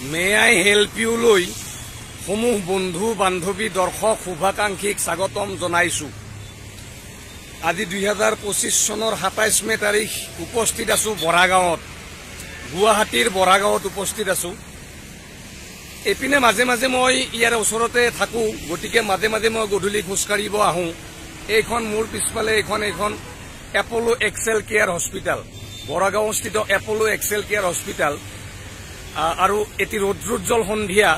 May I help U লৈ সমূহ বন্ধু বান্ধৱী দৰ্শক শুভাকাংক্ষীক স্বাগতম জনাইছো। আজি 2025 চনৰ 27 মে তাৰিখ উপস্থিত আছো বৰাগাঁৱত, গুৱাহাটীৰ বৰাগাঁৱত উপস্থিত আছো। এপিনে মাজে মাজে মই ইয়াৰ ওচৰতে থাকো, গতিকে মাজে মাজে মই গধূলি খোজকাঢ়িব আহো। এইখন মোৰ পিছফালে এইখন এপলো এক্সেল কেয়াৰ হস্পিটেল, বৰাগাঁৱস্থিত এপলো এক্সেল কেয়াৰ হস্পিটেল। আৰু এটি ৰৌদ্ৰোজ্জ্বল সন্ধিয়া,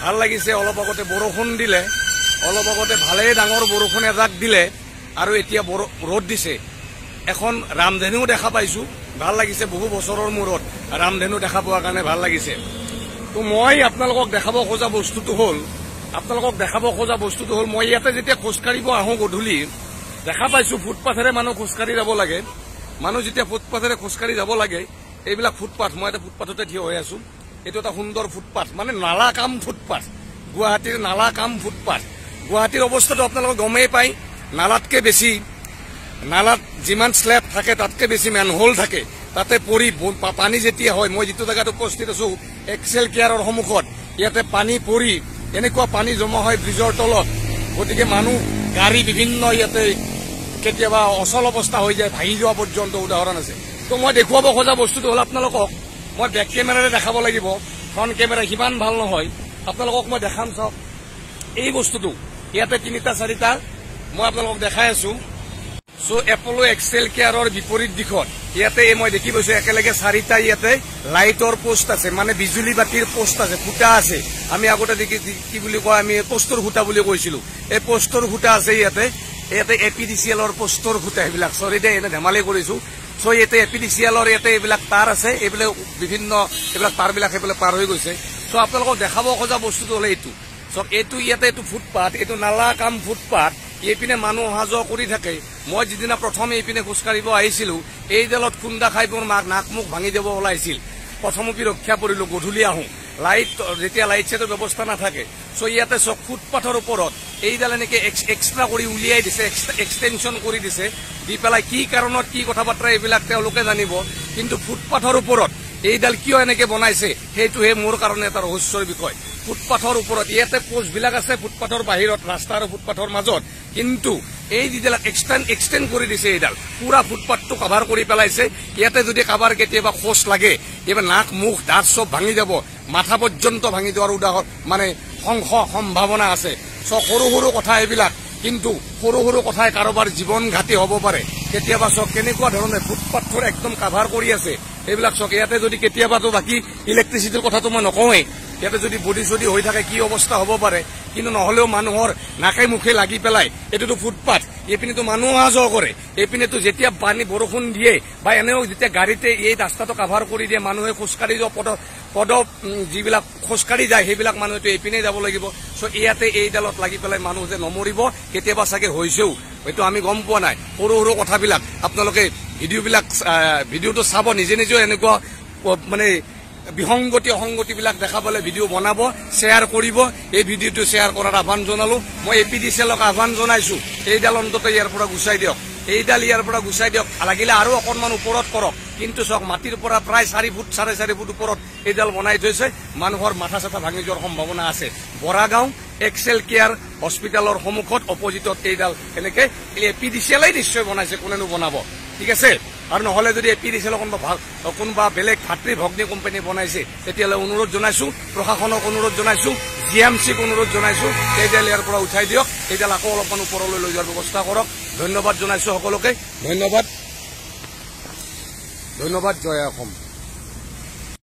ভাল লাগিছে। অলপ আগতে বৰষুণ দিলে, অলপ আগতে ভালেই ডাঙৰ বৰষুণ এজাক দিলে, আৰু এতিয়া ৰ'দ দিছে। এখন ৰামধেনুও দেখা পাইছো, ভাল লাগিছে। বহু বছৰৰ মূৰত ৰামধেনু দেখা পোৱাৰ কাৰণে ভাল লাগিছে। তো মই আপোনালোকক দেখাব খোজা বস্তুটো হ'ল মই ইয়াতে যেতিয়া খোজকাঢ়িব আহোঁ গধূলি, দেখা পাইছো ফুটপাথেৰে মানুহ খোজকাঢ়ি যাব লাগে। মানুহ যেতিয়া ফুটপাথেৰে খোজকাঢ়ি যাব লাগে, এইবিলাক ফুটপাথ, মই এটা ফুটপাথতে থিয় হৈ আছো। এইটো এটা সুন্দৰ ফুটপাথ, মানে নালা কাম ফুটপাথ, গুৱাহাটীৰ নালা কাম ফুটপাথ। গুৱাহাটীৰ অৱস্থাটো আপোনালোকে গমেই পায়। নালাতকে বেছি, নালাত যিমান স্লেব থাকে তাতকে বেছি মেনহোল থাকে। তাতে পৰি পানী যেতিয়া হয়, মই যিটো জেগাত উপস্থিত আছো এক্সেল কেয়াৰৰ সন্মুখত, ইয়াতে পানী পৰি এনেকুৱা পানী জমা হয় ব্ৰিজৰ তলত। গতিকে মানুহ গাড়ী বিভিন্ন ইয়াতে কেতিয়াবা অচল অৱস্থা হৈ যায়, ভাঙি যোৱা পৰ্যন্ত উদাহৰণ আছে। তো মই দেখুৱাব খোজা বস্তুটো হ'ল, আপোনালোকক মই বেক কেমেৰাৰে দেখাব লাগিব, ফ্ৰণ্ট কেমেৰা সিমান ভাল নহয়। আপোনালোকক মই দেখাম, চাওক এই বস্তুটো। ইয়াতে 3-4টা মই আপোনালোকক দেখাই আছো। চ' এপলো এক্সেল কেয়াৰৰ বিপৰীত দিশত ইয়াতে মই দেখি পাইছো একেলগে 4টা ইয়াতে লাইটৰ পোষ্ট আছে, মানে বিজুলী বাতিৰ পোষ্ট আছে, খুঁটা আছে। আমি আগতে দেখি কি বুলি কয়, আমি পোষ্টৰ খুঁটা বুলি কৈছিলো। এই পোষ্টৰ খুঁটা আছে ইয়াতে APDCLৰ পোষ্টৰ খুঁটা। এইবিলাক চৰি দে, এনে ধেমালি কৰিছো। চ' ইয়াতে APDCLৰ ইয়াতে এইবিলাক তাঁৰ আছে, এইবিলাক বিভিন্ন এইবিলাক তাঁৰবিলাক সেইবিলাক পাৰ হৈ গৈছে। চ' আপোনালোকক দেখাব খোজা বস্তুটো হ'লে এইটো। চ' এইটো ইয়াতে এইটো ফুটপাথ, এইটো নালা কাম ফুটপাথ। এইপিনে মানুহ অহা যোৱা কৰি থাকে। মই যিদিনা প্ৰথম এইপিনে খোজকাঢ়িব আহিছিলো, এইডালত খুন্দা খাই মোৰ নাক মুখ ভাঙি যাব ওলাইছিল। প্ৰথমপি ৰক্ষা পৰিলো। গধূলি আহোঁ, যেতিয়া লাইট চাইটৰ ব্যৱস্থা নাথাকে। চ' ইয়াতে চক ফুটপাথৰ ওপৰত এইডাল এনেকে এক্সট্ৰা কৰি উলিয়াই দিছে, এক্সটেনশ্যন কৰি দিছে। দি পেলাই কি কাৰণত কি কথা বাৰ্তা এইবিলাক তেওঁলোকে জানিব, কিন্তু ফুটপাথৰ ওপৰত এইডাল কিয় এনেকে বনাইছে সেইটোহে মোৰ কাৰণে এটা ৰহস্যৰ বিষয়। ফুটপাথৰ ওপৰত ইয়াতে পোষ্টবিলাক আছে, ফুটপাথৰ বাহিৰত, ৰাস্তা আৰু ফুটপাথৰ মাজত। কিন্তু এই যিবিলাক এক্সটেণ্ড কৰি দিছে, এইডাল পুৰা ফুটপাথটো কভাৰ কৰি পেলাইছে। ইয়াতে যদি কাৰোবাৰ কেতিয়াবা খোজ লাগে, এইবাৰ নাক মুখ দাঁত চব ভাঙি যাব, মাথা পৰ্যন্ত ভাঙি যোৱাৰ উদাহৰণ মানে সম্ভাৱনা আছে। সৰু সৰু কথা এইবিলাক, কিন্তু সৰু সৰু কথাই কাৰোবাৰ জীৱন ঘাতী হ'ব পাৰে। কেতিয়াবা চক কেনেকুৱা ধৰণে ফুটপাথৰ একদম কাভাৰ কৰি আছে এইবিলাক চক। ইয়াতে যদি কেতিয়াবাতো বাকী ইলেক্ট্ৰিচিটিৰ কথাটো মই নকওঁৱেই, ইয়াতে যদি বডি চডি হৈ থাকে কি অৱস্থা হ'ব পাৰে। কিন্তু নহলেও মানুহৰ নাকে মুখে লাগি পেলাই, এইটোতো ফুটপাথ, এইপিনেতো মানুহ অহা যোৱা কৰে। এইপিনেতো যেতিয়া পানী বৰষুণ দিয়ে বা এনেও যেতিয়া গাড়ীতে এই ৰাস্তাটো কাভাৰ কৰি দিয়ে, মানুহে খোজকাঢ়ি যোৱা পদ যিবিলাক খোজকাঢ়ি যায় সেইবিলাক মানুহেতো এইপিনে যাব লাগিব। চ' ইয়াতে এইডালত লাগি পেলাই মানুহ যে নমৰিব, কেতিয়াবা চাগে হৈছেও, হয়তো আমি গম পোৱা নাই। সৰু সৰু কথাবিলাক আপোনালোকে ভিডিঅ'টো চাব, নিজে নিজেও এনেকুৱা মানে বিসংগতি অসংগতিবিলাক দেখাবলৈ ভিডিঅ' বনাব, শ্বেয়াৰ কৰিব। এই ভিডিঅ'টো শ্বেয়াৰ কৰাৰ আহ্বান জনালো। মই APDCLক আহ্বান জনাইছো, এইডাল অন্তত ইয়াৰ পৰা গুচাই দিয়ক, এইডাল ইয়াৰ পৰা গুচাই দিয়ক। লাগিলে আৰু অকণমান ওপৰত কৰক, কিন্তু চাওক মাটিৰ পৰা প্ৰায় 4 ফুট 4.5 ফুট ওপৰত এইডাল বনাই থৈছে। মানুহৰ মাথা চাথা ভাঙি যোৱাৰ সম্ভাৱনা আছে। বৰাগাঁও এক্সেল কেয়াৰ হস্পিটেলৰ সন্মুখত অপজিটত এইডাল এনেকে APDCLই নিশ্চয় বনাইছে, কোনেনো বনাব, ঠিক আছে। আৰু নহলে যদি APDCL কোনোবা বেলেগ ভাতৃ ভগ্নী কোম্পানী বনাইছে, তেতিয়াহ'লে অনুৰোধ জনাইছো, প্ৰশাসনক অনুৰোধ জনাইছো, GMCক অনুৰোধ জনাইছো, এইডাল ইয়াৰ পৰা উঠাই দিয়ক, এইডাল আকৌ অলপমান ওপৰলৈ লৈ যোৱাৰ ব্যৱস্থা কৰক। ধন্যবাদ জনাইছো সকলোকে, ধন্যবাদ। জয় অসম।